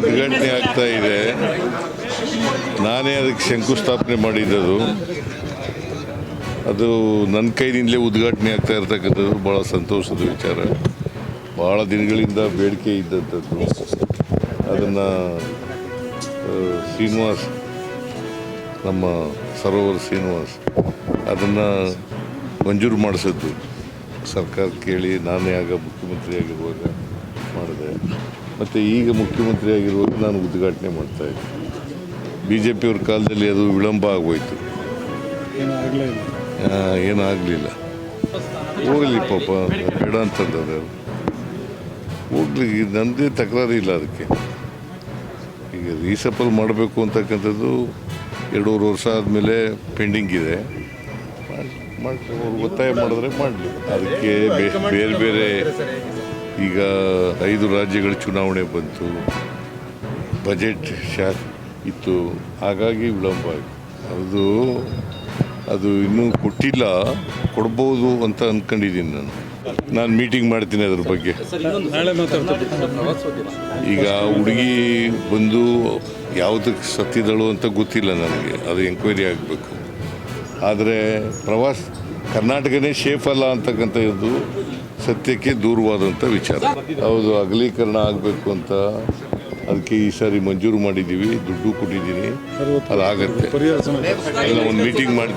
ಉದ್ಘಾಟನೆ ಆಗ್ತಾ ಇದೆ. ನಾನೇ ಅದಕ್ಕೆ ಶಂಕುಸ್ಥಾಪನೆ ಮಾಡಿದ್ದದು. ಅದು ನನ್ನ ಕೈನಿಂದಲೇ ಉದ್ಘಾಟನೆ ಆಗ್ತಾ ಇರ್ತಕ್ಕಂಥದ್ದು ಭಾಳ ಸಂತೋಷದ ವಿಚಾರ. ಭಾಳ ದಿನಗಳಿಂದ ಬೇಡಿಕೆ ಇದ್ದಂಥದ್ದು. ಅದನ್ನು ಶ್ರೀನಿವಾಸ್, ನಮ್ಮ ಸರೋವರ ಶ್ರೀನಿವಾಸ್ ಅದನ್ನು ಮಂಜೂರು ಮಾಡಿಸಿದ್ದು ಸರ್ಕಾರ ಕೇಳಿ ನಾನೇ ಆಗ ಮುಖ್ಯಮಂತ್ರಿ ಆಗಿರುವಾಗ ಮಾಡಿದೆ. ಮತ್ತು ಈಗ ಮುಖ್ಯಮಂತ್ರಿ ಆಗಿರುವಾಗ ನಾನು ಉದ್ಘಾಟನೆ ಮಾಡ್ತಾಯಿದ್ದೆ. BJP ಅವ್ರ ಕಾಲದಲ್ಲಿ ಅದು ವಿಳಂಬ ಆಗೋಯ್ತು, ಏನಾಗಲಿಲ್ಲ. ಹೋಗಲಿ ಪಾಪ, ಬೇಡ ಅಂತಂದ್ರೆ ಹೋಗ್ಲಿ, ನನ್ನದೇ ತಕರಾರಿಲ್ಲ ಅದಕ್ಕೆ. ಈಗ ರೀಸಫಲ್ ಮಾಡಬೇಕು ಅಂತಕ್ಕಂಥದ್ದು 2.5 ವರ್ಷ ಆದಮೇಲೆ ಪೆಂಡಿಂಗ್ ಇದೆ. ಅವ್ರು ಒತ್ತಾಯ ಮಾಡಿದ್ರೆ ಮಾಡಲಿ. ಅದಕ್ಕೆ ಬೇರೆ ಬೇರೆ ಈಗ 5 ರಾಜ್ಯಗಳ ಚುನಾವಣೆ ಬಂತು, ಬಜೆಟ್ ಇತ್ತು, ಹಾಗಾಗಿ ವಿಳಂಬ ಆಯಿತು. ಅದು ಇನ್ನೂ ಕೊಟ್ಟಿಲ್ಲ, ಕೊಡ್ಬೋದು ಅಂತ ಅಂದ್ಕೊಂಡಿದ್ದೀನಿ. ನಾನು ಮೀಟಿಂಗ್ ಮಾಡ್ತೀನಿ ಅದ್ರ ಬಗ್ಗೆ. ಈಗ ಹುಡುಗಿ ಬಂದು ಯಾವುದಕ್ಕೆ ಸತ್ತಿದಳು ಅಂತ ಗೊತ್ತಿಲ್ಲ ನನಗೆ, ಅದು ಎಂಕ್ವೈರಿ ಆಗಬೇಕು. ಆದರೆ ಕರ್ನಾಟಕನೇ ಸೇಫ್ ಅಲ್ಲ ಅಂತಕ್ಕಂಥದ್ದು ಸತ್ಯಕ್ಕೆ ದೂರವಾದಂಥ ವಿಚಾರ. ಹೌದು, ಅಗಲೀಕರಣ ಆಗಬೇಕು ಅಂತ ಅದಕ್ಕೆ ಈ ಸಾರಿ ಮಂಜೂರು ಮಾಡಿದ್ದೀವಿ, ದುಡ್ಡು ಕೊಟ್ಟಿದ್ದೀನಿ, ಅದಾಗತ್ತೆ. ಎಲ್ಲ ಒಂದು ಮೀಟಿಂಗ್ ಮಾಡಿ